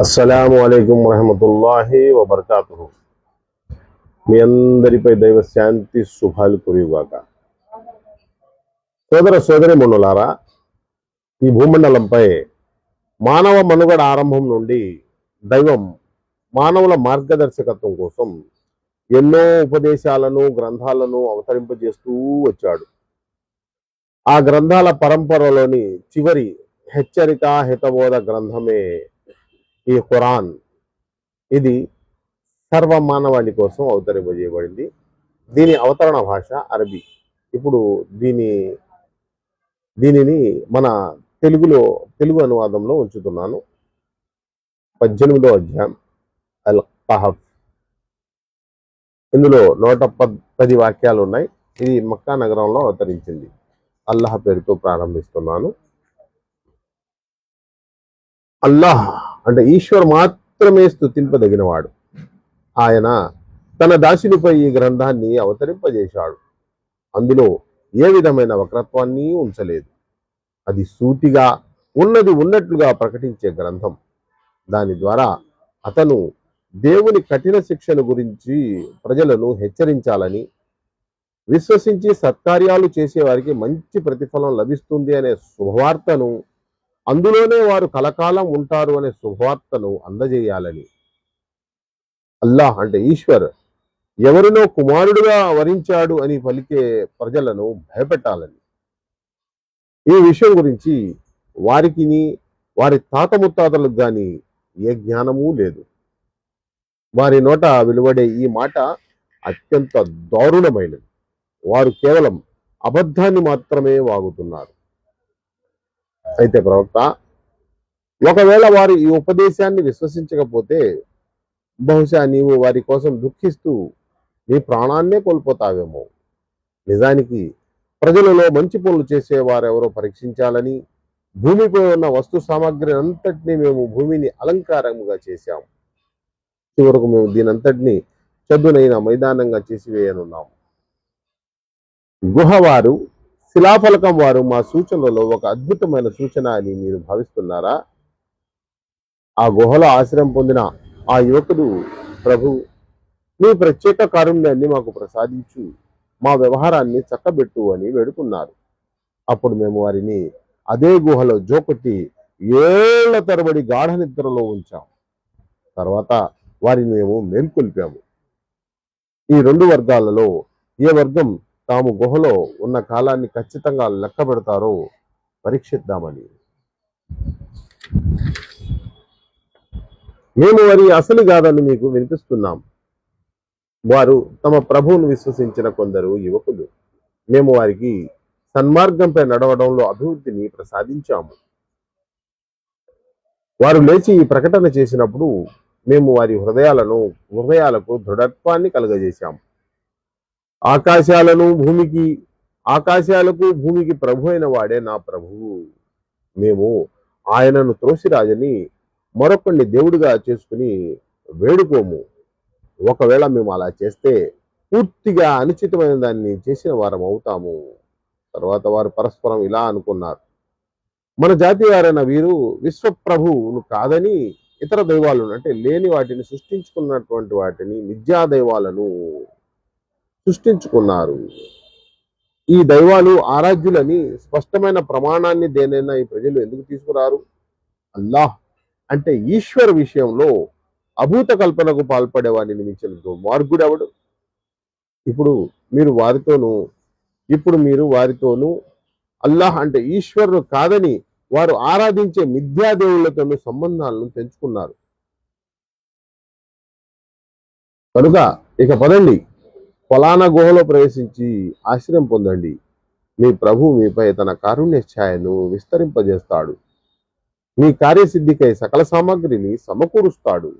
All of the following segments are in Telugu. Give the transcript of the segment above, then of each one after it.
అస్సలాము అలైకుం వరహమతుల్లాహి వబర్కాతుహు. మీ అందరిపై దైవ శాంతి శుభాలు కురియుగాక. సోదర సోదరి మనులారా, ఈ భూమండలంపై మానవ మనుగడ ఆరంభం నుండి దైవం మానవుల మార్గదర్శకత్వం కోసం ఎన్నో ఉపదేశాలను గ్రంథాలను అవతరింపజేస్తూ వచ్చాడు. ఆ గ్రంథాల పరంపరలోని చివరి హెచ్చరిక హితబోధ గ్రంథమే ఈ ఖురాన్. ఇది సర్వ మానవాళి కోసం అవతరింపజేయబడింది. దీని అవతరణ భాష అరబీ. ఇప్పుడు దీనిని మన తెలుగు అనువాదంలో ఉంచుతున్నాను. 18వ అధ్యాయం అల్ కహఫ్. ఇందులో 110 వాక్యాలు ఉన్నాయి. ఇది మక్కా నగరంలో అవతరించింది. అల్లాహ్ పేరుతో ప్రారంభిస్తున్నాను. అల్లాహ్ అంటే ఈశ్వర్ మాత్రమే స్తుతింపదగినవాడు. ఆయన తన దాసునిపై ఈ గ్రంథాన్ని అవతరింపజేశాడు. అందులో ఏ విధమైన వక్రత్వాన్ని ఉంచలేదు. అది సూటిగా ఉన్నది ఉన్నట్లుగా ప్రకటించే గ్రంథం. దాని ద్వారా అతను దేవుని కఠిన శిక్షను గురించి ప్రజలను హెచ్చరించాలని, విశ్వసించి సత్కార్యాలు చేసే వారికి మంచి ప్రతిఫలం లభిస్తుంది అనే శుభవార్తను, అందులోనే వారు కలకాలం ఉంటారు అనే శుభవార్తను అందజేయాలని, అల్లాహ్ అంటే ఈశ్వర్ ఎవరినో కుమారుడుగా వరించాడు అని పలికే ప్రజలను భయపెట్టాలని. ఈ విషయం గురించి వారికిని వారి తాత ముత్తాతలకు గాని ఏ జ్ఞానమూ లేదు. వారి నోట వెలువడే ఈ మాట అత్యంత దారుణమైనది. వారు కేవలం అబద్ధాన్ని మాత్రమే వాగుతున్నారు. అయితే ప్రవక్త, ఒకవేళ వారు ఈ ఉపదేశాన్ని విశ్వసించకపోతే బహుశా నీవు వారి కోసం దుఃఖిస్తూ నీ ప్రాణాన్నే కోల్పోతావేమో. నిజానికి ప్రజలలో మంచి పనులు చేసే వారెవరో పరీక్షించాలని భూమిపై ఉన్న వస్తు సామాగ్రి అంతటినీ మేము భూమిని అలంకారముగా చేశాము. చివరకు మేము దీనంతటినీ చదునైన మైదానంగా చేసివేయనున్నాము. గుహవారు, శిలాఫలకం వారు మా సూచనలలో ఒక అద్భుతమైన సూచన అని మీరు భావిస్తున్నారా? ఆ గుహలో ఆశ్రయం పొందిన ఆ యువకుడు, ప్రభు, నీ ప్రత్యేక కారుణ్యాన్ని మాకు ప్రసాదించు, మా వ్యవహారాన్ని చక్కబెట్టు అని వేడుకున్నారు. అప్పుడు మేము వారిని అదే గుహలో జోకొట్టి 7 ఏళ్ల తరబడి గాఢ నిద్రలో ఉంచాం. తర్వాత వారిని మేము మేల్కొల్పాము. ఈ 2 వర్గాలలో ఏ వర్గం తాము గుహలో ఉన్న కాలాన్ని ఖచ్చితంగా లెక్క పెడతారో పరీక్షిద్దామని. మేము వారి అసలు గాథను మీకు వినిపిస్తున్నాం. వారు తమ ప్రభువును విశ్వసించిన కొందరు యువకులు. మేము వారికి సన్మార్గంపై నడవడంలో అభివృద్ధిని ప్రసాదించాము. వారు లేచి ఈ ప్రకటన చేసినప్పుడు మేము వారి హృదయాలకు దృఢత్వాన్ని కలుగజేశాము. ఆకాశాలకు భూమికి ప్రభు అయిన వాడే నా ప్రభువు. మేము ఆయనను త్రోసిరాజని మరొకరిని దేవుడిగా చేసుకుని వేడుకోము. ఒకవేళ మేము అలా చేస్తే పూర్తిగా అనుచితమైన దాన్ని చేసిన వారం అవుతాము. తర్వాత వారు పరస్పరం ఇలా అనుకున్నారు, మన జాతి వారైన వీరు విశ్వప్రభువును కాదని ఇతర దైవాలను, అంటే లేని వాటిని సృష్టించుకున్నటువంటి వాటిని, మిథ్యా దైవాలను సృష్టించుకున్నారు. ఈ దైవాలు ఆరాధ్యులని స్పష్టమైన ప్రమాణాన్ని దేనైనా ఈ ప్రజలు ఎందుకు తీసుకురారు? అల్లాహ్ అంటే ఈశ్వర్ విషయంలో అభూత కల్పనకు పాల్పడే వాడిని మించిన దుర్మార్గుడెవడు? ఇప్పుడు మీరు వారితోనూ అల్లాహ్ అంటే ఈశ్వరుడు కాదని వారు ఆరాధించే మిథ్యాదేవులతోనూ సంబంధాలను తెంచుకున్నారు. కనుక ఇక పదండి, ఫలానా గుహలో ప్రవేశించి ఆశ్రయం పొందండి. మీ ప్రభు మీపై తన కారుణ్య ఛాయను విస్తరింపజేస్తాడు. మీ కార్యసిద్ధికై సకల సామాగ్రిని సమకూరుస్తాడు.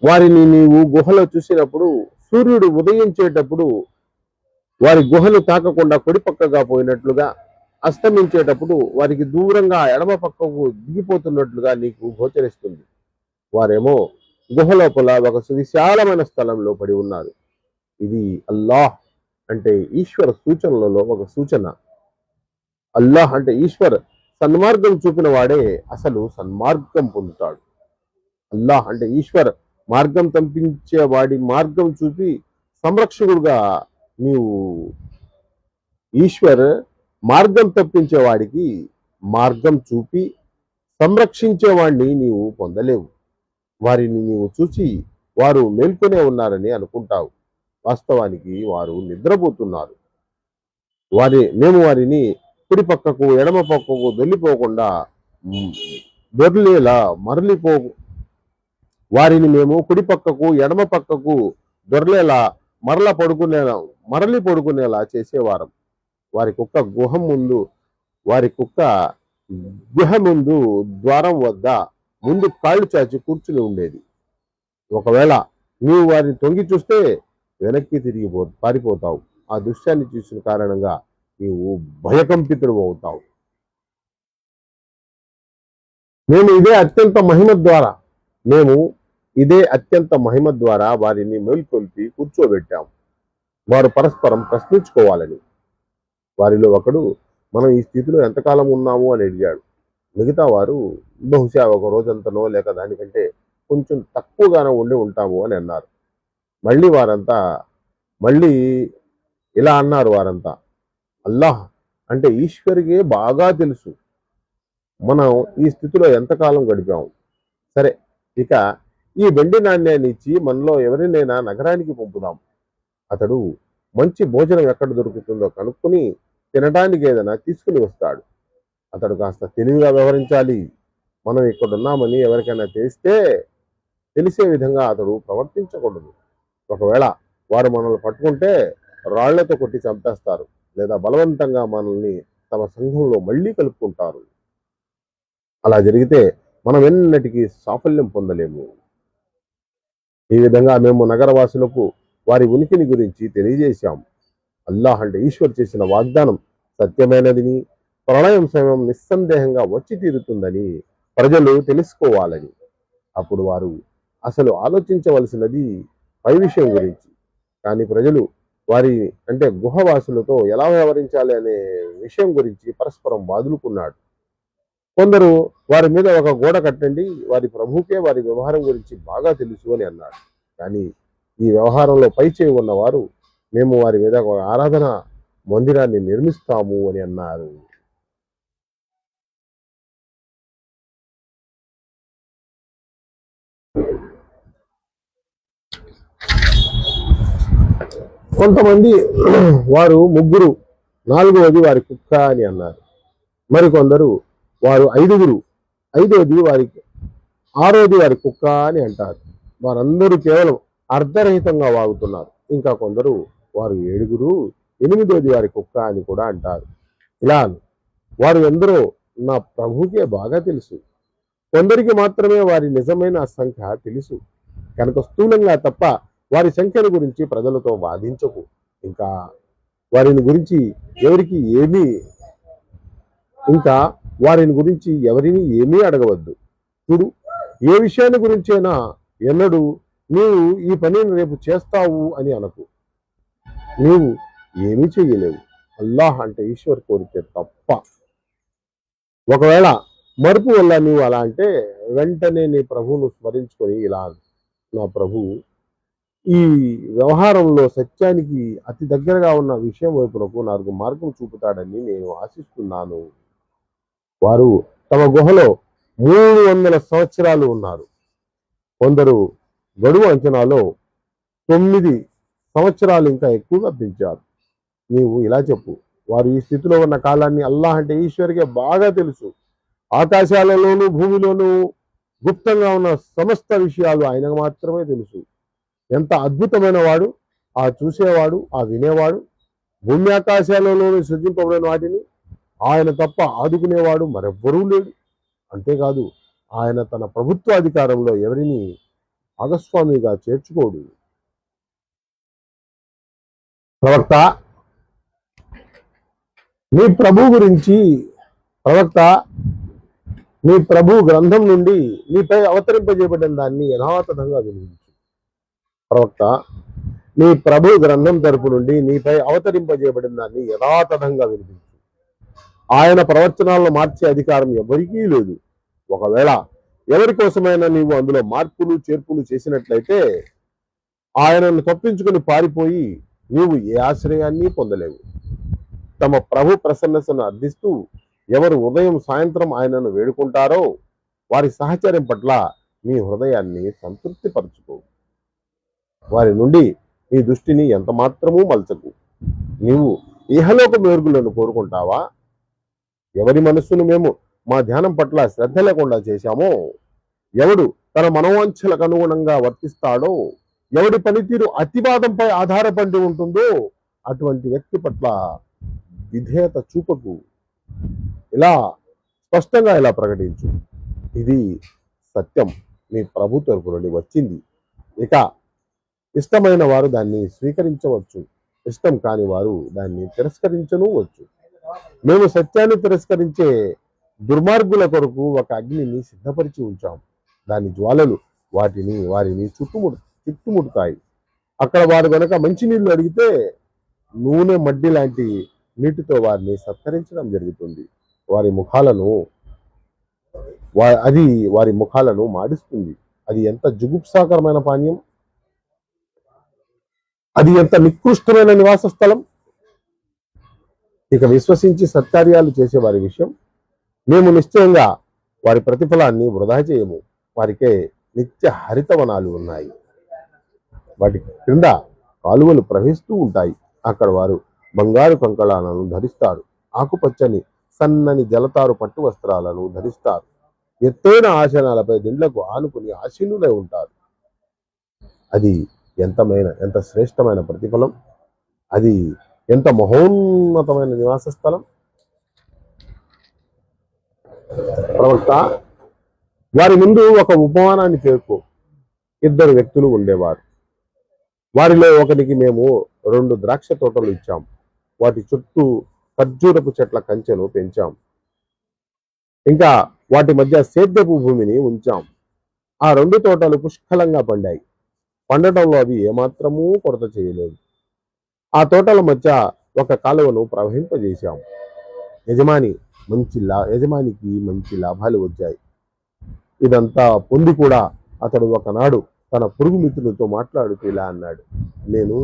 వారిని నీవు గుహలో చూసినప్పుడు సూర్యుడు ఉదయించేటప్పుడు వారి గుహను తాకకుండా కుడి పక్కగా పోయినట్లుగా, అస్తమించేటప్పుడు వారికి దూరంగా ఎడమ పక్కకు దిగిపోతున్నట్లుగా నీకు గోచరిస్తుంది. వారేమో గుహ లోపల ఒక సువిశాలమైన స్థలంలో పడి ఉన్నారు. ఇది అల్లాహ్ అంటే ఈశ్వర సూచనలలో ఒక సూచన. అల్లాహ్ అంటే ఈశ్వర్ సన్మార్గం చూపిన వాడే అసలు సన్మార్గం పొందుతాడు. అల్లాహ్ అంటే ఈశ్వర్ మార్గం తప్పించే వాడి మార్గం చూపి సంరక్షకుడుగా నీవు ఈశ్వర్ మార్గం తప్పించే వాడికి మార్గం చూపి సంరక్షించేవాడిని నీవు పొందలేవు. వారిని నీవు చూసి వారు మేల్కొనే ఉన్నారని అనుకుంటావు. వాస్తవానికి వారు నిద్రపోతున్నారు. మేము వారిని కుడి పక్కకు ఎడమ పక్కకు దొల్లిపోకుండా దొర్లేలా మరలిపో వారిని మేము కుడి పక్కకు ఎడమ పక్కకు దొర్లేలా మరలి పడుకునేలా చేసేవారం. వారి కుక్క గుహ ముందు ద్వారం వద్ద ముందు కాళ్ళు చాచి కూర్చుని ఉండేది. ఒకవేళ నీవు వారిని తొంగి చూస్తే వెనక్కి తిరిగి పారిపోతావు. ఆ దృశ్యాన్ని చూసిన కారణంగా నీవు భయకంపితుడు అవుతావు. మేము ఇదే అత్యంత మహిమ ద్వారా వారిని మేల్కొల్పి కూర్చోబెట్టాము. వారు పరస్పరం ప్రశ్నించుకోవాలని. వారిలో ఒకడు మనం ఈ స్థితిలో ఎంతకాలం ఉన్నాము అని అడిగాడు. మిగతా వారు బహుశా ఒక రోజంతనో లేక దానికంటే కొంచెం తక్కువగానే ఉండి ఉంటాము అని అన్నారు. మళ్ళీ ఇలా అన్నారు వారంతా, అల్లాహ్ అంటే ఈశ్వరికే బాగా తెలుసు మనం ఈ స్థితిలో ఎంతకాలం గడిపాము. సరే, ఇక ఈ వెండి నాణ్యాన్ని ఇచ్చి మనలో ఎవరినైనా నగరానికి పంపుదాం. అతడు మంచి భోజనం ఎక్కడ దొరుకుతుందో కనుక్కుని తినడానికి ఏదైనా తీసుకుని వస్తాడు. అతడు కాస్త తెలివిగా వ్యవహరించాలి. మనం ఇక్కడున్నామని ఎవరికైనా తెలిసే విధంగా అతడు ప్రవర్తించకూడదు. ఒకవేళ వారు మనల్ని పట్టుకుంటే రాళ్లతో కొట్టి చంపేస్తారు, లేదా బలవంతంగా మనల్ని తమ సంఘంలో మళ్ళీ కలుపుకుంటారు. అలా జరిగితే మనం ఎన్నటికీ సాఫల్యం పొందలేము. ఈ విధంగా మేము నగరవాసులకు వారి ఉనికిని గురించి తెలియజేశాం. అల్లాహ్ అంటే ఈశ్వర్ చేసిన వాగ్దానం సత్యమైనదని, ప్రళయం సమయం నిస్సందేహంగా వచ్చి తీరుతుందని ప్రజలు తెలుసుకోవాలని. అప్పుడు వారు అసలు ఆలోచించవలసినది పై విషయం గురించి. కానీ ప్రజలు వారి అంటే గుహవాసులతో ఎలా వ్యవహరించాలి అనే విషయం గురించి పరస్పరం బాదులుకున్నాడు. కొందరు వారి మీద ఒక గోడ కట్టండి, వారి ప్రభుకే వారి వ్యవహారం గురించి బాగా తెలుసు అని అన్నాడు. కానీ ఈ వ్యవహారంలో పై చేయి ఉన్నవారు మేము వారి మీద ఒక ఆరాధన మందిరాన్ని నిర్మిస్తాము అని అన్నారు. కొంతమంది వారు ముగ్గురు, నాలుగవది వారి కుక్క అని అన్నారు. మరికొందరు వారు ఆరోది వారి కుక్క అని అంటారు. వారందరూ కేవలం అర్ధరహితంగా వాగుతున్నారు. ఇంకా కొందరు వారు 7, 8వది వారి కుక్క అని కూడా అంటారు. ఇలా వారు ఎందరో నా ప్రభుకే బాగా తెలుసు. కొందరికి మాత్రమే వారి నిజమైన సంఖ్య తెలుసు కనుక స్థూలంగా తప్ప వారి సంఖ్యల గురించి ప్రజలతో వాదించకు. ఇంకా వారిని గురించి ఎవరిని ఏమీ అడగవద్దు. చూడు, ఏ విషయాన్ని గురించైనా ఎన్నడూ నీవు ఈ పనిని రేపు చేస్తావు అని అనకు. నీవు ఏమీ చెయ్యలేవు. అల్లాహ్ అంటే ఈశ్వర్ కోరితే తప్ప. ఒకవేళ మరుపు వల్ల నీవు అలా అంటే వెంటనే నీ ప్రభువును స్మరించుకొని ఇలా, నా ప్రభు ఈ వ్యవహారంలో సత్యానికి అతి దగ్గరగా ఉన్న విషయం వైపునకు నాకు మార్గం చూపుతాడని నేను ఆశిస్తున్నాను. వారు తమ గుహలో 300 సంవత్సరాలు ఉన్నారు. కొందరు గడువు అంచనాలో 9 సంవత్సరాలు ఇంకా ఎక్కువగా పెంచారు. నీవు ఇలా చెప్పు, వారు ఈ స్థితిలో ఉన్న కాలాన్ని అల్లాహ్ అంటే ఈశ్వరికే బాగా తెలుసు. ఆకాశాలలోనూ భూమిలోనూ గుప్తంగా ఉన్న సమస్త విషయాలు ఆయనకు మాత్రమే తెలుసు. ఎంత అద్భుతమైన వాడు ఆ చూసేవాడు, ఆ వినేవాడు. భూమి ఆకాశాలలోనూ సృజింపబడిన వాటిని ఆయన తప్ప ఆదుకునేవాడు మరెవ్వరూ లేడు. అంతేకాదు, ఆయన తన ప్రభుత్వాధికారంలో ఎవరిని భాగస్వామిగా చేర్చుకోడు. ప్రవక్త, నీ ప్రభు గ్రంథం నుండి నీపై అవతరింపజేయబడిన దాన్ని యథాతథంగా వినిపించు. ప్రవక్త, నీ ప్రభు గ్రంథం తరపు నుండి నీపై అవతరింపజేయబడిన దాన్ని యథాతథంగా వినిపించు. ఆయన ప్రవచనాలను మార్చే అధికారం ఎవరికీ లేదు. ఒకవేళ ఎవరి కోసమైనా నీవు అందులో మార్పులు చేర్పులు చేసినట్లయితే ఆయనను తప్పించుకుని పారిపోయి నీవు ఏ ఆశ్రయాన్ని పొందలేవు. తమ ప్రభు ప్రసన్నతను అర్థిస్తూ ఎవరు ఉదయం సాయంత్రం ఆయనను వేడుకుంటారో వారి సహచర్యం పట్ల నీ హృదయాన్ని సంతృప్తి పరచుకో. వారి నుండి నీ దృష్టిని ఎంత మాత్రమూ మలచకు. నీవు ఇహలోక మేరుగులను కోరుకుంటావా? ఎవరి మనస్సును మేము మా ధ్యానం పట్ల శ్రద్ధ లేకుండా చేశామో, ఎవడు తన మనోవాంఛలకు అనుగుణంగా వర్తిస్తాడో, ఎవడి పనితీరు అతివాదంపై ఆధారపడి ఉంటుందో అటువంటి వ్యక్తి పట్ల విధేయత చూపకు. ఇలా స్పష్టంగా ఇలా ప్రకటించు, ఇది సత్యం మీ ప్రభు తరపు నుండి వచ్చింది. ఇక ఇష్టమైన వారు దాన్ని స్వీకరించవచ్చు, ఇష్టం కాని వారు దాన్ని తిరస్కరించను వచ్చు. మేము సత్యాన్ని తిరస్కరించే దుర్మార్గుల కొరకు ఒక అగ్నిని సిద్ధపరిచి ఉంచాం. దాని జ్వాలలు వారిని చుట్టుముడతాయి. అక్కడ వారు గనక మంచినీళ్లు అడిగితే నూనె మడ్డి లాంటి నీటితో వారిని సత్కరించడం జరుగుతుంది. వారి ముఖాలను మాడిస్తుంది. అది ఎంత జుగుప్సాకరమైన పానీయం, అది ఎంత నికృష్టమైన నివాస స్థలం. ఇక విశ్వసించి సత్కార్యాలు చేసే వారి విషయం మేము నిశ్చయంగా వారి ప్రతిఫలాన్ని వృధా చేయము. వారికే నిత్య హరితవనాలు ఉన్నాయి, వాటి క్రింద కాలువలు ప్రవహిస్తూ ఉంటాయి. అక్కడ వారు బంగారు కంకణాలను ధరిస్తారు, ఆకుపచ్చని సన్నని జలతారు పట్టు వస్త్రాలను ధరిస్తారు. ఎత్తైన ఆసనాలపై దిండ్లకు ఆనుకుని ఆసీనులై ఉంటారు. అది ఎంత శ్రేష్టమైన ప్రతిఫలం, అది ఎంత మహోన్నతమైన నివాస స్థలం. ప్రవక్త, వారి ముందు ఒక ఉపమానాన్ని పేర్కో. 2 వ్యక్తులు ఉండేవారు. వారిలో ఒకరికి మేము 2 ద్రాక్ష తోటలు ఇచ్చాం. వాటి చుట్టూ ఖర్జూరపు చెట్ల కంచెను పెంచాం. ఇంకా వాటి మధ్య సేద్యపు భూమిని ఉంచాం. ఆ 2 తోటలు పుష్కలంగా పండాయి. పండటంలో అవి ఏమాత్రమూ కొరత చేయలేదు. ఆ తోటల మధ్య ఒక కాలువను ప్రవహింపజేశాం. యజమానికి మంచి లాభాలు వచ్చాయి. ఇదంతా పొంది కూడా అతడు ఒకనాడు తన పొరుగు మిత్రులతో మాట్లాడుతూ ఇలా అన్నాడు, నేను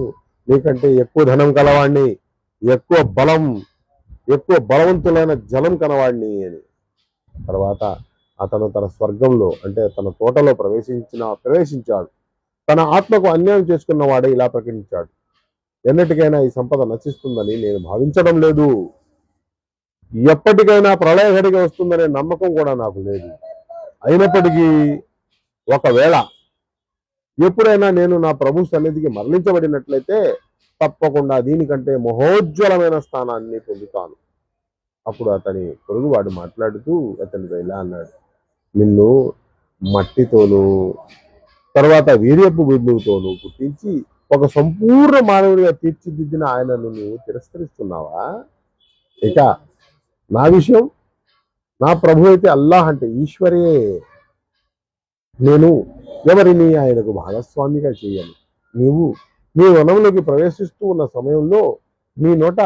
నీకంటే ఎక్కువ ధనం కలవాణ్ణి, ఎక్కువ బలవంతులైన జనం కలవాణ్ణి అని. తర్వాత అతను తన స్వర్గంలో అంటే తన తోటలో ప్రవేశించాడు. తన ఆత్మకు అన్యాయం చేసుకున్న వాడే ఇలా ప్రకటించాడు, ఎన్నటికైనా ఈ సంపద నశిస్తుందని నేను భావించడం లేదు. ఎప్పటికైనా ప్రళయఘడిగ వస్తుందనే నమ్మకం కూడా నాకు లేదు. అయినప్పటికీ ఒకవేళ ఎప్పుడైనా నేను నా ప్రభు సన్నిధికి మరణించబడినట్లయితే తప్పకుండా దీనికంటే మహోజ్వలమైన స్థానాన్ని పొందుతాను. అప్పుడు అతని పొరుగువాడు మాట్లాడుతూ అతనితో ఇలా అన్నాడు, నిన్ను మట్టితోనూ తర్వాత వీర్యపు బిందువుతోనూ పుట్టించి ఒక సంపూర్ణ మానవుడిగా తీర్చిదిద్దిన ఆయనను నువ్వు తిరస్కరిస్తున్నావా? ఇక నా విషయం, నా ప్రభు అయితే అల్లాహ్ అంటే ఈశ్వరే. నేను ఎవరిని ఆయనకు భాగస్వామిగా చేయను. నీవు నీ వనంలోకి ప్రవేశిస్తూ ఉన్న సమయంలో నీ నోట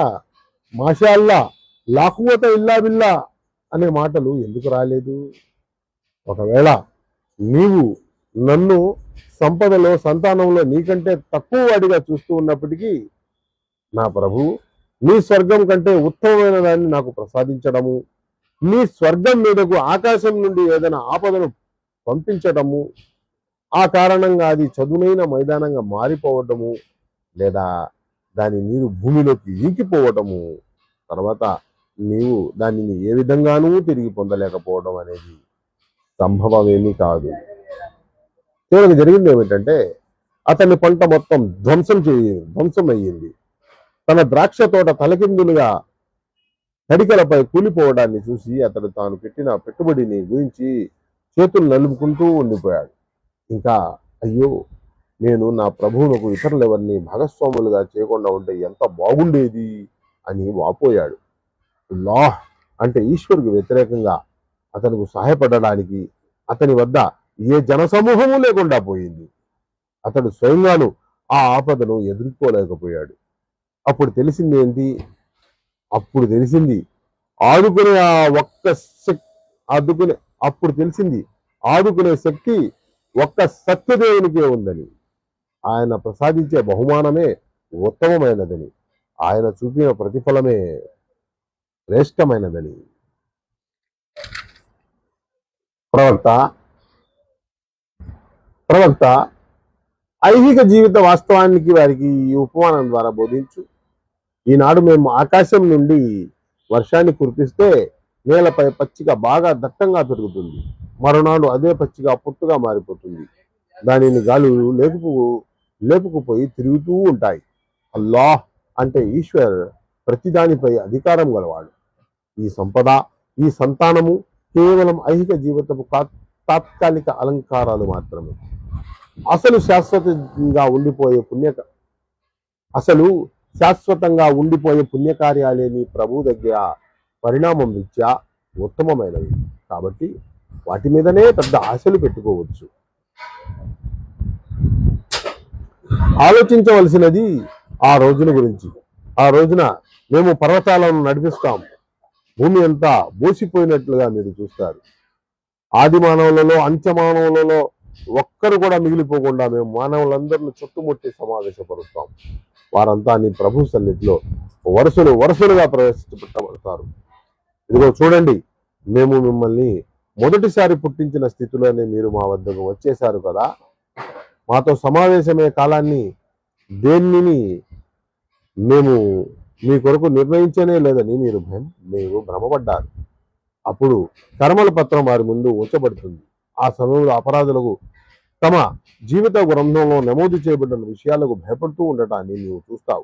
మాషాల్లా లా ఖువత ఇల్లా బిల్లా అనే మాటలు ఎందుకు రాలేదు? ఒకవేళ నీవు నన్ను సంపదలో సంతానంలో నీకంటే తక్కువ వాడిగా చూస్తూ ఉన్నప్పటికీ నా ప్రభు నీ స్వర్గం కంటే ఉత్తమమైన దాన్ని నాకు ప్రసాదించడము, నీ స్వర్గం మీదకు ఆకాశం నుండి ఏదైనా ఆపదను పంపించడము, ఆ కారణంగా అది చదునైన మైదానంగా మారిపోవటము, లేదా దాని నీరు భూమిలోకి ఇంకిపోవటము, తర్వాత నీవు దానిని ఏ విధంగానూ తిరిగి పొందలేకపోవడం అనేది సంభవమేమీ కాదు. చివరికి జరిగింది ఏమిటంటే అతని పంట మొత్తం ధ్వంసం అయ్యింది. తన ద్రాక్ష తోట తలకిందులుగా తడికలపై కూలిపోవడాన్ని చూసి అతడు తాను పెట్టిన పెట్టుబడిని గురించి చేతులు నలుపుకుంటూ ఉండిపోయాడు. ఇంకా అయ్యో, నేను నా ప్రభువునకు ఇతరులెవరిని భాగస్వాములుగా చేయకుండా ఉంటే ఎంత బాగుండేది అని వాపోయాడు. అల్లాహ్ అంటే ఈశ్వరుకు వ్యతిరేకంగా అతనికి సహాయపడడానికి అతని వద్ద ఏ జనసమూహము లేకుండా పోయింది. అతడు స్వయంగాను ఆ ఆపదను ఎదుర్కోలేకపోయాడు. అప్పుడు తెలిసింది ఏంటి? అప్పుడు తెలిసింది ఆదుకునే ఆ ఒక్క శక్తి ఆదుకునే అప్పుడు తెలిసింది ఆదుకునే శక్తి ఒక్క సత్యదేవునికే ఉందని. ఆయన ప్రసాదించే బహుమానమే ఉత్తమమైనదని. ఆయన చూపిన ప్రతిఫలమే శ్రేష్టమైనదని. ప్రవక్త ప్రవక్త ఐహిక జీవిత వాస్తవానికి వారికి ఈ ఉపమానం ద్వారా బోధించు. ఈనాడు మేము ఆకాశం నుండి వర్షాన్ని కురిపిస్తే నేలపై పచ్చిక బాగా దట్టంగా పెరుగుతుంది. మరునాడు అదే పచ్చిక పొట్టుగా మారిపోతుంది. దానిని గాలులు లేపుకుపోయి తిరుగుతూ ఉంటాయి. అల్లాహ్ అంటే ఈశ్వర్ ప్రతిదానిపై అధికారం గలవాడు. ఈ సంపద, ఈ సంతానము కేవలం ఐహిక జీవితపు తాత్కాలిక అలంకారాలు మాత్రమే. అసలు శాశ్వతంగా ఉండిపోయే పుణ్యకార్యాలే నీ ప్రభు దగ్గర పరిణామం రీత్యా ఉత్తమమైనవి. కాబట్టి వాటి మీదనే పెద్ద ఆశలు పెట్టుకోవచ్చు. ఆలోచించవలసినది ఆ రోజున గురించి. ఆ రోజున మేము పర్వతాలను నడిపిస్తాం. భూమి అంతా బోసిపోయినట్లుగా మీరు చూస్తారు. ఆది మానవులలో, అంత్య మానవులలో ఒక్కరు కూడా మిగిలిపోకుండా మేము మానవులందరినీ చుట్టుముట్టి సమావేశపరుస్తాం. వారంతా నీ ప్రభు సన్నిధిలో వరుసలుగా ప్రవేశపెట్టబడతారు. ఇదిగో చూడండి, మేము మిమ్మల్ని మొదటిసారి పుట్టించిన స్థితిలోనే మీరు మా వద్దకు వచ్చేశారు కదా. మాతో సమావేశమయ్యే కాలాన్ని దేనిని మేము మీ కొరకు నిర్ణయించనే లేదని మీరు భ్రమపడ్డారు. అప్పుడు కర్మల పత్రం వారి ముందు ఉంచబడుతుంది. ఆ సమయంలో అపరాధులకు తమ జీవిత గ్రంథంలో నమోదు చేయబడిన విషయాలకు భయపడుతూ ఉండటాన్ని నీవు చూస్తావు.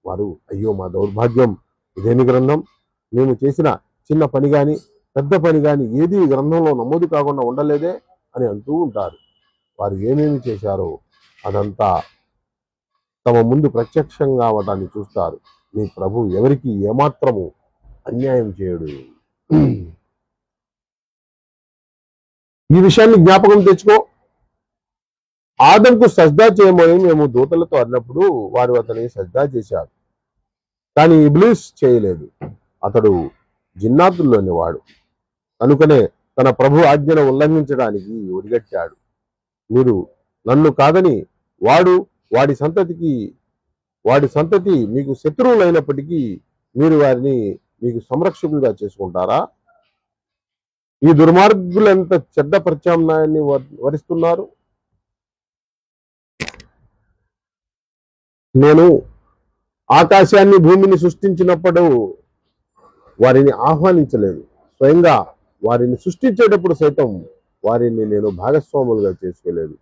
వారు, అయ్యో మా దౌర్భాగ్యం, ఇదేమి గ్రంథం? మేము చేసిన చిన్న పని గాని పెద్ద పని గాని ఏది గ్రంథంలో నమోదు కాకుండా ఉండలేదే అని అంటూ ఉంటారు. వారు ఏమేమి చేశారో అదంతా తమ ముందు ప్రత్యక్షంగా అవటాన్ని చూస్తారు. నీ ప్రభు ఎవరికి ఏమాత్రము అన్యాయం చేయడు. ఈ విషయాన్ని జ్ఞాపకం తెచ్చుకో. ఆదంకు సజ్దా చేయమని మేము దూతలతో అన్నప్పుడు వారు అతని సజ్దా చేశారు. కానీ ఇబ్లీస్ చేయలేదు. అతడు జిన్నాతుల్లోని వాడు కనుకనే తన ప్రభు ఆజ్ఞను ఉల్లంఘించడానికి ఒడిగట్టాడు. మీరు నన్ను కాదని వాడి సంతతి మీకు శత్రువులైనప్పటికీ మీరు వారిని మీకు సంరక్షకులుగా చేసుకుంటారా? ఈ దుర్మార్గులు ఎంత చెడ్డ ప్రత్యామ్నాయాన్ని వరిస్తున్నారు. నేను ఆకాశాన్ని భూమిని సృష్టించినప్పుడు వారిని ఆహ్వానించలేదు. స్వయంగా వారిని సృష్టించేటప్పుడు సైతం వారిని నేను భాగస్వాములుగా చేసుకోలేదు.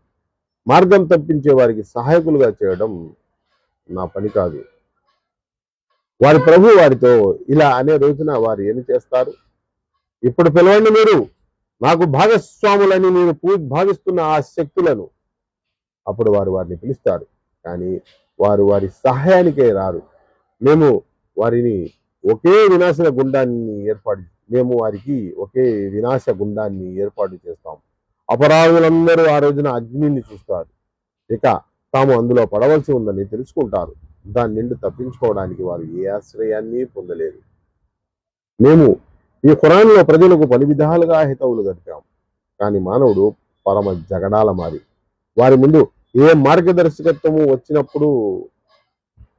మార్గం తప్పించే వారికి సహాయకులుగా చేయడం నా పని కాదు. వారి ప్రభు వారితో ఇలా అనే రోజున వారు ఏమి చేస్తారు? ఇప్పుడు పిలవండి, మీరు నాకు భాగస్వాములని మీరు భావిస్తున్న ఆ శక్తులను. అప్పుడు వారు వారిని పిలుస్తారు, కానీ వారు వారి సహాయానికే రారు. మేము వారికి ఒకే వినాశ గుండాన్ని ఏర్పాటు చేస్తాం. అపరాధులందరూ ఆ రోజున అగ్నిని చూస్తారు. ఇక తాము అందులో పడవలసి ఉందని తెలుసుకుంటారు. దాని నుండి తప్పించుకోవడానికి వారు ఏ ఆశ్రయాన్ని పొందలేరు. మేము ఈ ఖురాన్లో ప్రజలకు పలు విధాలుగా హితవులు గడిపాం. కానీ మానవుడు పరమ జగడాల మారి వారి ముందు ఏ మార్గదర్శకత్వము వచ్చినప్పుడు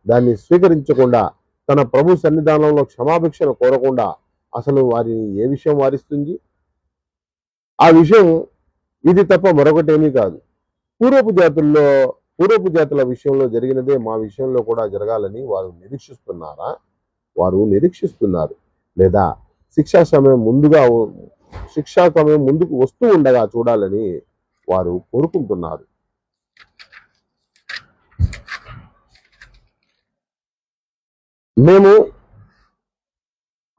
దాన్ని స్వీకరించకుండా, తన ప్రభు సన్నిధానంలో క్షమాభిక్షను కోరకుండా అసలు వారిని ఏ విషయం వారిస్తుంది? ఆ విషయం ఇది తప్ప మరొకటేమీ కాదు. పూర్వపు జాతుల విషయంలో జరిగినదే మా విషయంలో కూడా జరగాలని వారు నిరీక్షిస్తున్నారు. లేదా శిక్షా సమయం ముందుకు వస్తూ ఉండగా చూడాలని వారు కోరుకుంటున్నారు. మేము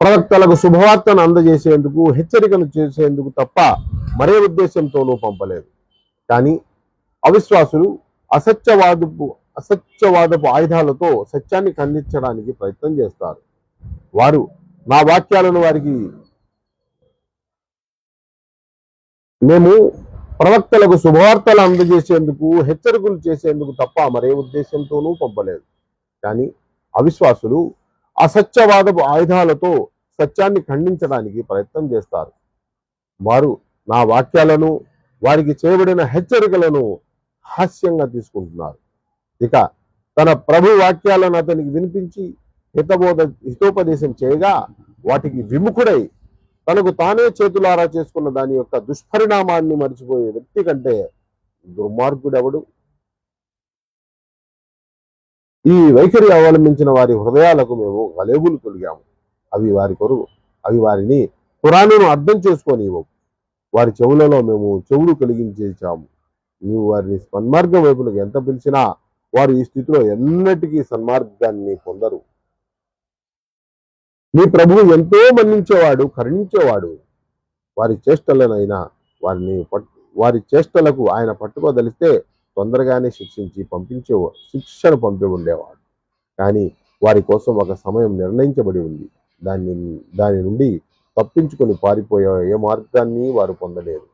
ప్రవక్తలకు శుభవార్తను అందజేసేందుకు, హెచ్చరికలు చేసేందుకు తప్ప మరే ఉద్దేశంతోనూ పంపలేదు. కానీ అవిశ్వాసులు అసత్యవాదపు ఆయుధాలతో సత్యాన్ని ఖండించడానికి ప్రయత్నం చేస్తారు. వారు నా వాక్యాలను ప్రవక్తలకు శుభవార్తలు అందజేసేందుకు, హెచ్చరికలు చేసేందుకు తప్ప మరే ఉద్దేశంతోనూ పంపలేదు. కానీ అవిశ్వాసులు అసత్యవాదపు ఆయుధాలతో సత్యాన్ని ఖండించడానికి ప్రయత్నం చేస్తారు. వారు నా వాక్యాలను, వారికి చేయబడిన హెచ్చరికలను హాస్యంగా తీసుకుంటున్నారు. ఇక తన ప్రభు వాక్యాలను అతనికి వినిపించి హితోపదేశం చేయగా వాటికి విముఖుడై తనకు తానే చేతులారా చేసుకున్న దాని యొక్క దుష్పరిణామాన్ని మర్చిపోయే వ్యక్తి కంటే దుర్మార్గుడెవడు? ఈ వైఖరి అవలంబించిన వారి హృదయాలకు మేము గలేబులు తొలిగాము. అవి వారిని ఖురానును అర్థం చేసుకోనివ్వవు. వారి చెవులలో మేము చెవులు కలిగించేశాము. నీవు వారిని సన్మార్గం వైపులకు ఎంత పిలిచినా వారు ఈ స్థితిలో ఎన్నటికీ సన్మార్గాన్ని పొందరు. నీ ప్రభువు ఎంతో మన్నించేవాడు, కరుణించేవాడు. వారి చేష్టలకు ఆయన పట్టుకోదలిస్తే తొందరగానే శిక్షను పంపి ఉండేవాడు. కానీ వారి కోసం ఒక సమయం నిర్ణయించబడి ఉంది. దాని నుండి తప్పించుకొని పారిపోయే ఏ మార్గాన్ని వారు పొందలేరు.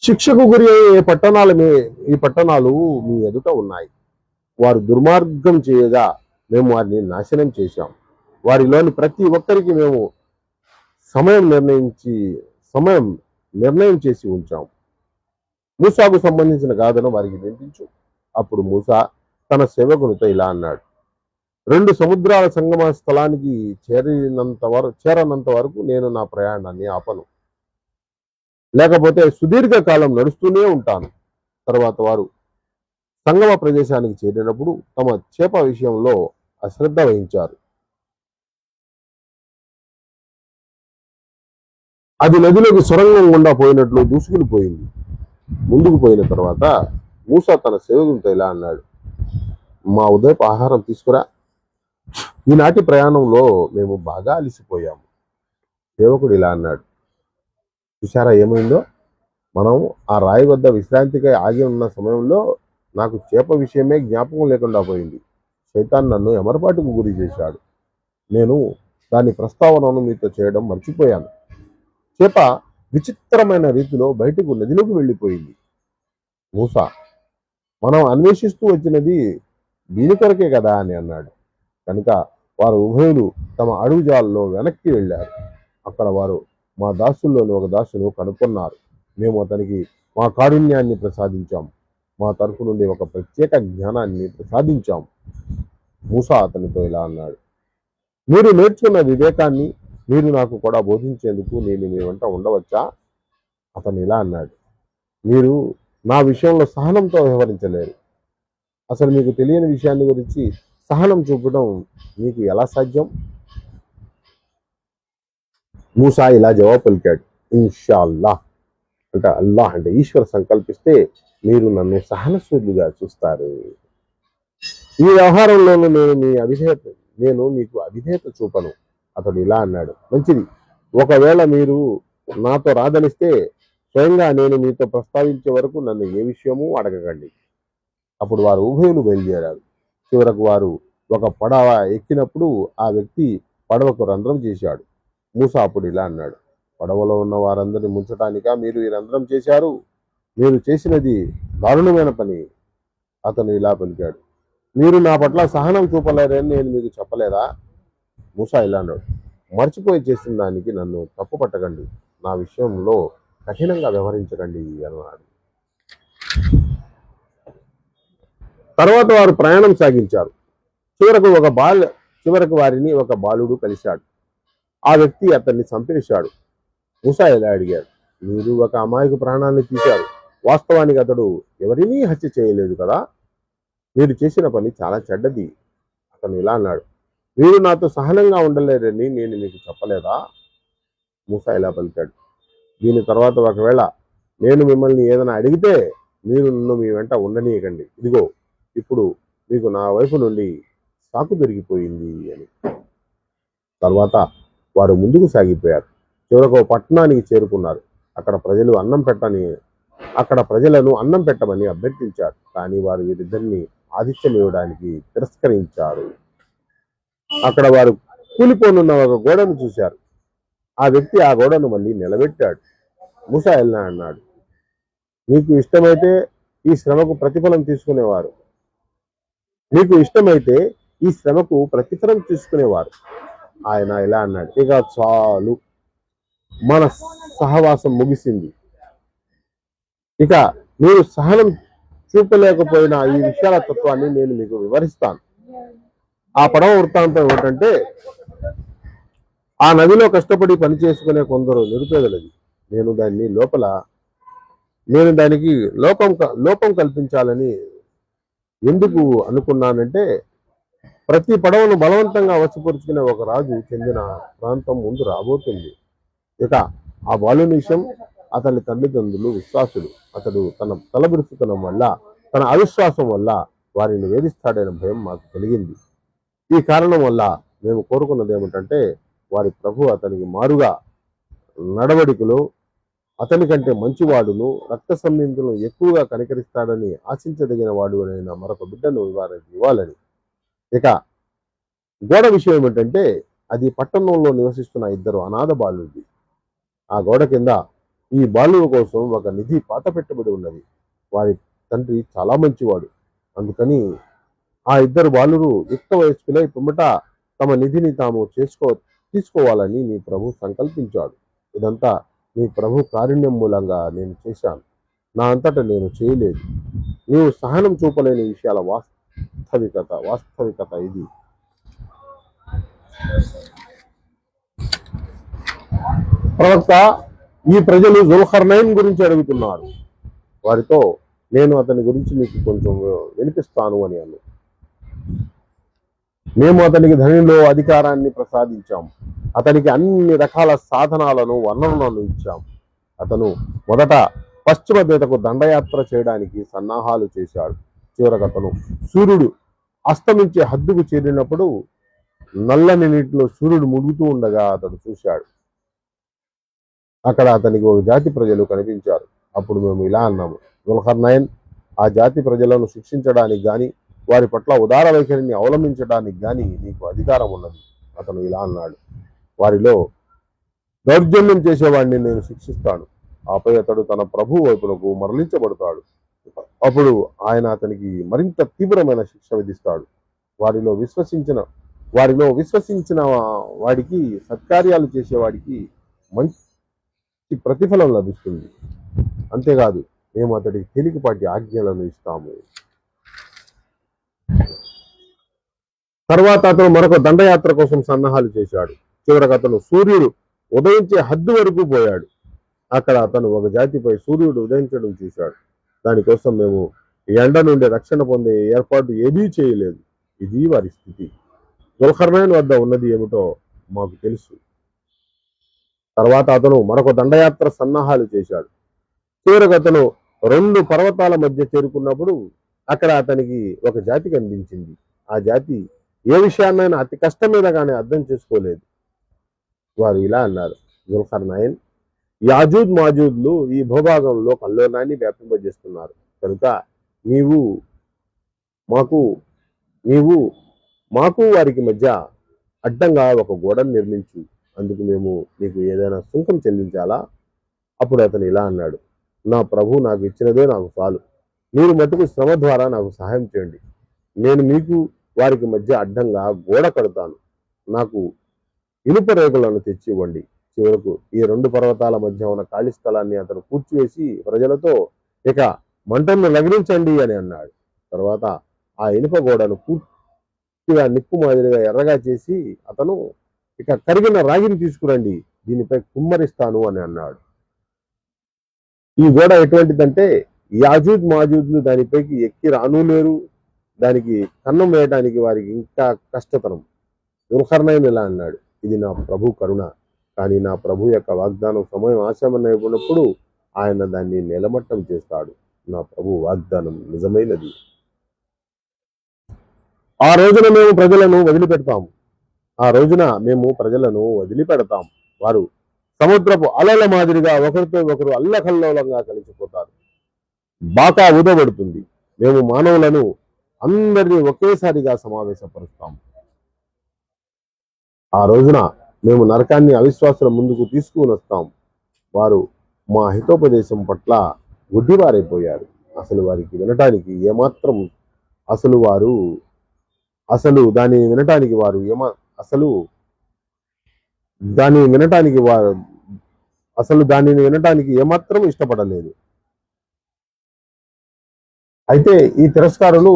శిక్షకు గురి అయ్యే ఈ పట్టణాలు మీ ఎదుట ఉన్నాయి. వారు దుర్మార్గం చేయగా మేము వారిని నాశనం చేశాం. వారిలోని ప్రతి ఒక్కరికి మేము సమయం నిర్ణయం చేసి ఉంచాం. మూసాకు సంబంధించిన గాథను వారికి వినిపించు. అప్పుడు మూసా తన సేవకునితో ఇలా అన్నాడు: 2 సముద్రాల సంగమ స్థలానికి చేరనంత వరకు నేను నా ప్రయాణాన్ని ఆపను, లేకపోతే సుదీర్ఘకాలం నడుస్తూనే ఉంటాను. తర్వాత వారు సంగమ ప్రదేశానికి చేరినప్పుడు తమ చేప విషయంలో అశ్రద్ధ వహించారు. అది నదిలోకి సొరంగం గుండా పోయినట్లు దూసుకుని పోయింది. ముందుకు పోయిన తర్వాత మూసా తన సేవకునితో ఇలా అన్నాడు: మా ఉదయపు ఆహారం తీసుకురా. ఈనాటి ప్రయాణంలో మేము బాగా అలసిపోయాము. సేవకుడు ఇలా అన్నాడు: చూశారా ఏమైందో? మనం ఆ రాయి వద్ద విశ్రాంతికై ఆగి ఉన్న సమయంలో నాకు చేప విషయమే జ్ఞాపకం లేకుండా పోయింది. శైతాన్ నన్ను ఎమరపాటుకు గురి చేశాడు. నేను దాని ప్రస్తావనను మీతో చేయడం మర్చిపోయాను. చేప విచిత్రమైన రీతిలో బయటకు నదిలోకి వెళ్ళిపోయింది. మూసా, మనం అన్వేషిస్తూ వచ్చినది దీని కొరకే కదా అని అన్నాడు. కనుక వారు ఉభయులు తమ అడుగుజాలలో వెనక్కి వెళ్ళారు. అక్కడ వారు మా దాసుల్లోని ఒక దాసును కనుక్కున్నారు. మేము అతనికి మా కారుణ్యాన్ని ప్రసాదించాం, మా తరఫు నుండి ఒక ప్రత్యేక జ్ఞానాన్ని ప్రసాదించాం. మూసా అతనితో ఇలా అన్నాడు: మీరు నేర్చుకున్న వివేకాన్ని మీరు నాకు కూడా బోధించేందుకు నేను మీ వెంట ఉండవచ్చా? అతను ఇలా అన్నాడు: మీరు నా విషయంలో సహనంతో వ్యవహరించలేరు. అసలు మీకు తెలియని విషయాన్ని గురించి సహనం చూపడం మీకు ఎలా సాధ్యం? మూసా ఇలా జవాబు పలికాడు: ఇన్షా అల్లాహ్, అంటే అల్లాహ్ అంటే ఈశ్వర సంకల్పిస్తే మీరు నన్ను సహనశూరులుగా చూస్తారు. ఈ వ్యవహారంలోనూ నేను మీకు అవిధేయత చూపను. అతడు ఇలా అన్నాడు: మంచిది, ఒకవేళ మీరు నాతో రాదనిస్తే స్వయంగా నేను మీతో ప్రస్తావించే వరకు నన్ను ఏ విషయమూ అడగకండి. అప్పుడు వారు ఉభయులు బయలుదేరారు. చివరకు వారు ఒక పడవ ఎక్కినప్పుడు ఆ వ్యక్తి పడవకు రంధ్రం చేశాడు. మూసా అప్పుడు ఇలా అన్నాడు: పడవలో ఉన్న వారందరినీ ముంచటానికా మీరు ఈ రంధ్రం చేశారు? మీరు చేసినది దారుణమైన పని. అతను ఇలా పలికాడు: మీరు నా పట్ల సహనం చూపలేరని నేను మీకు చెప్పలేదా? మూసా ఇలా అన్నాడు: మర్చిపోయి చేసిన దానికి నన్ను తప్పు పట్టకండి, నా విషయంలో కఠినంగా వ్యవహరించకండి అన్నాడు. తర్వాత వారు ప్రయాణం సాగించారు. చివరకు వారిని ఒక బాలుడు కలిశాడు. ఆ వ్యక్తి అతన్ని చంపేశాడు. మూసా ఇలా అడిగాడు: మీరు ఒక అమాయకు ప్రాణాన్ని తీశారు. వాస్తవానికి అతడు ఎవరినీ హత్య చేయలేదు కదా? మీరు చేసిన పని చాలా చెడ్డది. అతను ఇలా అన్నాడు: మీరు నాతో సహనంగా ఉండలేరని నేను మీకు చెప్పలేదా? మూసా ఇలా పలికాడు: దీని తర్వాత ఒకవేళ నేను మిమ్మల్ని ఏదైనా అడిగితే మీరు నన్ను మీ వెంట ఉండనీయకండి. ఇదిగో ఇప్పుడు మీకు నా వైపు నుండి సాకు దొరికిపోయింది అని. తర్వాత వారు ముందుకు సాగిపోయారు. చివరకు పట్టణానికి చేరుకున్నారు. అక్కడ ప్రజలను అన్నం పెట్టమని అభ్యర్థించారు. కానీ వారు వీరిద్దరిని ఆతిథ్యం ఇవ్వడానికి తిరస్కరించారు. అక్కడ వారు కూలిపోనున్న ఒక గోడను చూశారు. ఆ వ్యక్తి ఆ గోడను మళ్ళీ నిలబెట్టాడు. మూసా వెళ్ళినా అన్నాడు, మీకు ఇష్టమైతే ఈ శ్రమకు ప్రతిఫలం తీసుకునేవారు, మీకు ఇష్టమైతే ఈ శ్రమకు ప్రతిఫలం తీసుకునేవారు. ఆయన ఇలా అన్నాడు, ఇక చాలు, మన సహవాసం ముగిసింది, ఇక మీరు సహనం చూపలేకపోయిన ఈ విషయాల తత్వాన్ని నేను మీకు వివరిస్తాను. ఆ పడవ వృత్తాంతం ఏమిటంటే, ఆ నదిలో కష్టపడి పని చేసుకునే కొందరు నిరుపేదలది. నేను దానికి లోపం కల్పించాలని ఎందుకు అనుకున్నానంటే, ప్రతి పడవను బలవంతంగా వశపరుచుకునే ఒక రాజు చెందిన ప్రాంతం ముందు రాబోతుంది. ఇక ఆ బాలుని విషయం, అతని తల్లిదండ్రులు విశ్వాసులు. అతడు తన తలబిరుచుతనం వల్ల, తన అవిశ్వాసం వల్ల వారిని వేధిస్తాడనే భయం మాకు కలిగింది. ఈ కారణం వల్ల మేము కోరుకున్నది ఏమిటంటే, వారి ప్రభు అతనికి మారుగా నడవడికలో అతని కంటే మంచివాడును, రక్త సంబంధులను ఎక్కువగా కనికరిస్తాడని ఆశించదగిన వాడు అయిన మరొక బిడ్డను వారికి ఇవ్వాలని. ఇక గోడ విషయం ఏమిటంటే, అది పట్టణంలో నివసిస్తున్న ఇద్దరు అనాథ బాలుది. ఆ గోడ కింద ఈ బాలుల కోసం ఒక నిధి పాత పెట్టబడి ఉన్నది. వారి తండ్రి చాలా మంచివాడు. అందుకని ఆ ఇద్దరు బాలురు యుక్త వయస్కులై పిమ్మట తమ నిధిని తాము తీసుకోవాలని నీ ప్రభు సంకల్పించాడు. ఇదంతా నీ ప్రభు కారుణ్యం మూలంగా నేను చేశాను, నా అంతటా నేను చేయలేదు. నీవు సహనం చూపలేని విషయాల వాస్తవికత ఇది. ప్రవక్త, ఈ ప్రజలు జుల్కర్నైన్ గురించి అడుగుతున్నారు. వారితో నేను అతని గురించి మీకు కొంచెం వినిపిస్తాను అని అన్నాను. మేము అతనికి ధనిలో అధికారాన్ని ప్రసాదించాము, అతనికి అన్ని రకాల సాధనాలను, వనరులను ఇచ్చాము. అతను మొదట పశ్చిమ దిశకు దండయాత్ర చేయడానికి సన్నాహాలు చేశాడు. చివరకు అతను సూర్యుడు అస్తమించే హద్దుకు చేరినప్పుడు నల్లని నీటిలో సూర్యుడు మునుగుతూ ఉండగా అతడు చూశాడు. అక్కడ అతనికి ఒక జాతి ప్రజలు కనిపించారు. అప్పుడు మేము ఇలా అన్నాము, జుల్కర్నైన్, ఆ జాతి ప్రజలను శిక్షించడానికి గాని, వారి పట్ల ఉదార వైఖరిని అవలంబించడానికి గాని నీకు అధికారం ఉన్నది. అతను ఇలా అన్నాడు, వారిలో దౌర్జన్యం చేసేవాడిని నేను శిక్షిస్తాను. ఆపై అతడు తన ప్రభు వైపునకు మరలించబడతాడు. అప్పుడు ఆయన అతనికి మరింత తీవ్రమైన శిక్ష విధిస్తాడు. వారిలో విశ్వసించిన వాడికి, సత్కార్యాలు చేసేవాడికి మంచి ప్రతిఫలం లభిస్తుంది. అంతేకాదు, మేము అతడికి తేలికపాటి ఆజ్ఞలను ఇస్తాము. తర్వాత అతను మరొక దండయాత్ర కోసం సన్నాహాలు చేశాడు. చివరకు అతను సూర్యుడు ఉదయించే హద్దు వరకు పోయాడు. అక్కడ అతను ఒక జాతిపై సూర్యుడు ఉదయించడం చూశాడు. దానికోసం మేము ఎండ నుండి రక్షణ పొందే ఏర్పాటు ఏదీ చేయలేదు. ఇది వారి స్థితి. జుల్కర్నైన్ వద్ద ఉన్నది ఏమిటో మాకు తెలుసు. తర్వాత అతను మరొక దండయాత్ర సన్నాహాలు చేశాడు. చివరకు అతను 2 పర్వతాల మధ్య చేరుకున్నప్పుడు అక్కడ అతనికి ఒక జాతి కనిపించింది. ఆ జాతి ఏ విషయాన్నైనా అతి కష్టం మీద కానీ అర్థం చేసుకోలేదు. వారు ఇలా అన్నారు, జుల్కర్నైన్, యాజూద్ మాజూద్లు ఈ భూభాగంలో కల్లోలాన్ని వ్యాపింపజేస్తున్నారు. కనుక నీవు మాకు వారికి మధ్య అడ్డంగా ఒక గోడను నిర్మించు. అందుకు మేము నీకు ఏదైనా సుంకం చెల్లించాలా? అప్పుడు అతను ఇలా అన్నాడు, నా ప్రభు నాకు ఇచ్చినదే నాకు చాలు. మీరు మటుకు శ్రమ ద్వారా నాకు సహాయం చేయండి. నేను మీకు వారికి మధ్య అడ్డంగా గోడ కడతాను. నాకు ఇనుప రేకులను తెచ్చి ఇవ్వండి. చివరకు ఈ 2 పర్వతాల మధ్య ఉన్న ఖాళీ స్థలాన్ని అతను కూర్చివేసి ప్రజలతో, ఇక మంటలను లగ్నించండి అని అన్నాడు. తర్వాత ఆ ఇనుప గోడను పూర్తిగా నిప్పు మాదిరిగా ఎర్రగా చేసి అతను, ఇక కరిగిన రాగిని తీసుకురండి, దీనిపై కుమ్మరిస్తాను అని అన్నాడు. ఈ గోడ ఎటువంటిదంటే, యాజూద్ మాజూద్లు దానిపైకి ఎక్కి రాను లేరు. దానికి కన్నం వేయడానికి వారికి ఇంకా కష్టతరం. జుల్కర్నైన్ ఇలా అన్నాడు, ఇది నా ప్రభు కరుణ, కానీ నా ప్రభు యొక్క వాగ్దానం సమయం ఆశమన్నప్పుడు ఆయన దాన్ని నిలమట్టం చేస్తాడు. నా ప్రభు వాగ్దానం నిజమైనది. ఆ రోజున మేము ప్రజలను వదిలిపెడతాం. వారు సముద్రపు అలల మాదిరిగా ఒకరితో ఒకరు అల్లకల్లోలంగా కలిసిపోతారు. బాకా ఊదబడుతుంది. మేము మానవులను అందరినీ ఒకేసారిగా సమావేశపరుస్తాం. ఆ రోజున మేము నరకాన్ని అవిశ్వాసుల ముందుకు తీసుకుని వస్తాం. వారు మా హితోపదేశం పట్ల గుడ్డివారైపోయారు. అసలు వారికి వినటానికి ఏమాత్రం అసలు వారు అసలు దానిని వినటానికి వారు అసలు దానిని వినటానికి వారు దానిని వినటానికి ఏమాత్రం ఇష్టపడలేదు. అయితే ఈ తిరస్కారులు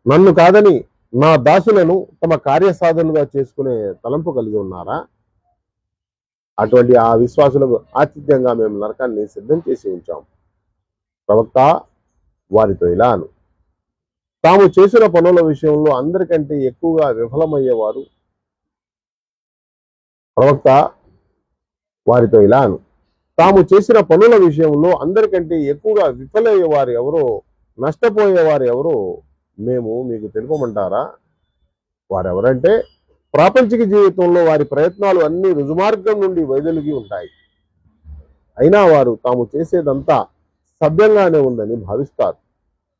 నన్ను కాదని నా దాసులను తమ కార్యసాధనలుగా చేసుకునే తలంపు కలిగి ఉన్నారా? అటువంటి ఆ విశ్వాసులకు ఆతిథ్యంగా మేము నరకాన్ని సిద్ధం చేసి ఉంచాం. ప్రవక్త వారితో ఇలా అను, తాము చేసిన పనుల విషయంలో అందరికంటే ఎక్కువగా విఫలమయ్యేవారు ప్రవక్త వారితో ఇలా అను, తాము చేసిన పనుల విషయంలో అందరికంటే ఎక్కువగా విఫలయ్యేవారు ఎవరో, నష్టపోయేవారు ఎవరో మేము మీకు తెలుపమంటారా? వారెవరంటే ప్రాపంచిక జీవితంలో వారి ప్రయత్నాలు అన్ని రుజుమార్గం నుండి వైదొలిగి ఉంటాయి. అయినా వారు తాము చేసేదంతా సభ్యంగానే ఉందని భావిస్తారు.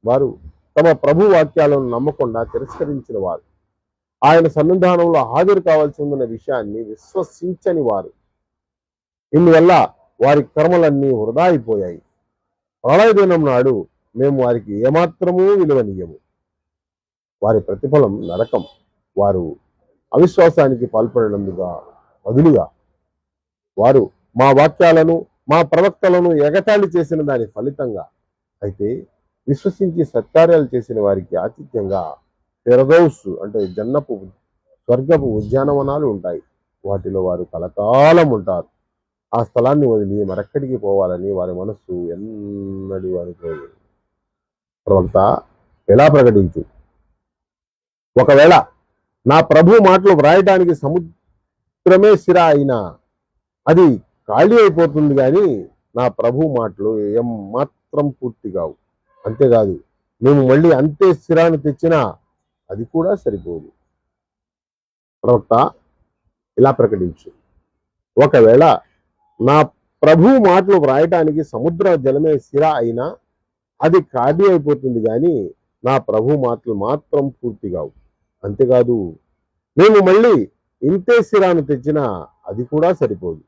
వారు తమ ప్రభు వాక్యాలను నమ్మకుండా తిరస్కరించిన వారు, ఆయన సన్నిధానంలో హాజరు కావాల్సి ఉందన్న విషయాన్ని విశ్వసించని వారు. ఇందువల్ల వారి కర్మలన్నీ వృధా అయిపోయాయి. ప్రళయ దినం నాడు మేము వారికి ఏమాత్రమూ విలువనీయము. వారి ప్రతిఫలం నరకం. వారు అవిశ్వాసానికి పాల్పడినందుగా బదులుగా వారు మా వాక్యాలను మా ప్రవక్తలను ఎగతాళి చేసిన దాని ఫలితంగా అయితే విశ్వసించి సత్కార్యాలు చేసిన వారికి ఆతిథ్యంగా ఫిరదౌస్ అంటే జన్నపు స్వర్గపు ఉద్యానవనాలు ఉంటాయి. వాటిలో వారు కలకాలం ఉంటారు. ఆ స్థలాన్ని వదిలి మరెక్కడికి పోవాలని వారి మనస్సు ఎన్నడి వారికి ప్రవక్త ఎలా ప్రకటించు, ఒకవేళ నా ప్రభు మాటలు వ్రాయడానికి సముద్రమే సిర అయినా అది ఖాళీ అయిపోతుంది, కానీ నా ప్రభు మాటలు ఏమాత్రం పూర్తి కావు. అంతేకాదు, మేము మళ్ళీ అంతే సిరాను తెచ్చినా అది కూడా సరిపోదు. ప్రవక్త ఇలా ప్రకటించు, ఒకవేళ నా ప్రభు మాటలు వ్రాయటానికి సముద్ర జలమే సిర అయినా అది ఖాళీ అయిపోతుంది, కానీ నా ప్రభు మాటలు మాత్రం పూర్తి కావు. అంతేకాదు, మేము మళ్ళీ ఇంతే సిరాను తెచ్చినా అది కూడా సరిపోదు.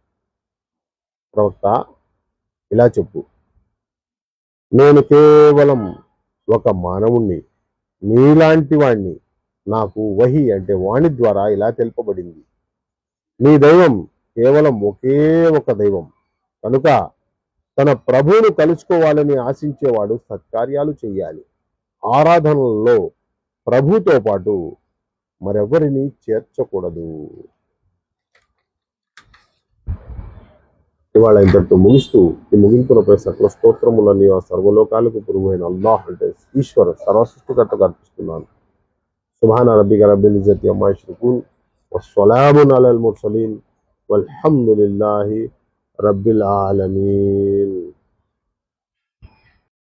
ప్రవక్త ఇలా చెప్పు, నేను కేవలం ఒక మానవుణ్ణి, నీలాంటి వాణ్ణి. నాకు వహీ అంటే వాణి ద్వారా ఇలా తెలుపబడింది, నీ దైవం కేవలం ఒకే ఒక దైవం. కనుక తన ప్రభువును కలుసుకోవాలని ఆశించేవాడు సత్కార్యాలు చెయ్యాలి. ఆరాధనలలో ప్రభుతో పాటు మరెవరిని చేర్చకూడదు. ఇవాళ ఇంతటితో ముగిస్తూ ఈ ముగింపులపై సకల స్తోత్రములని ఆ సర్వలోకాలకు పురుగు అయిన అల్లాహ్ అంటే ఈశ్వర సర్వసృష్టికర్తకు అర్పిస్తున్నాను. సుబ్హాన రబ్బిక రబ్బిల్ ఇజ్జతి అమ్మా యష్రికూన్ వస్సలామున్ అలల్ ముర్సలీన్ వల్హమ్దులిల్లాహి రబ్బిల్ ఆలమీన్.